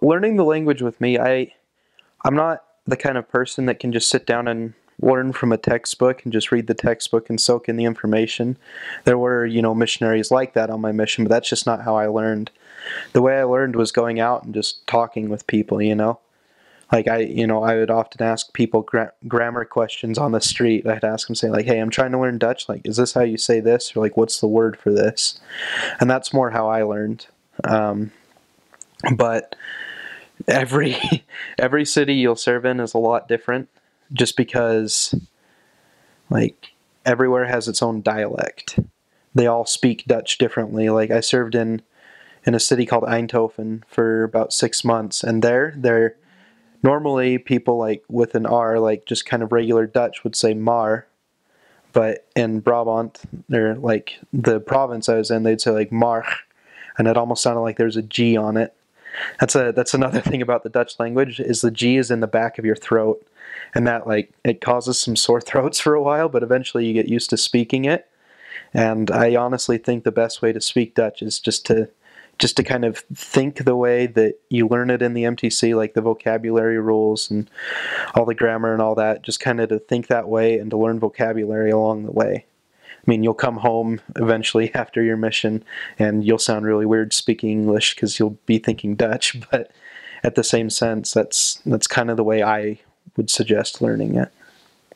learning the language with me, I'm not the kind of person that can just sit down and learn from a textbook and just read the textbook and soak in the information. There were, missionaries like that on my mission, but that's just not how I learned. The way I learned was going out and just talking with people. Like I would often ask people grammar questions on the street. I'd ask them, say like, "Hey, I'm trying to learn Dutch. Like, is this how you say this?" Or like, "What's the word for this?" And that's more how I learned. But every every city you'll serve in is a lot different, just because like everywhere has its own dialect. They all speak Dutch differently. Like I served in a city called Eindhoven for about 6 months, and there normally people like with an R, like just kind of regular Dutch, would say maar, but in Brabant, or like the province I was in, they'd say like marg, and it almost sounded like there's a G on it. That's another thing about the Dutch language, is the G is in the back of your throat, and that like it causes some sore throats for a while, but eventually you get used to speaking it. And I honestly think the best way to speak Dutch is just to kind of think the way that you learn it in the MTC, like the vocabulary rules and all the grammar and all that, just kind of to think that way and to learn vocabulary along the way. I mean, you'll come home eventually after your mission and you'll sound really weird speaking English because you'll be thinking Dutch, but at the same sense, that's kind of the way I would suggest learning it.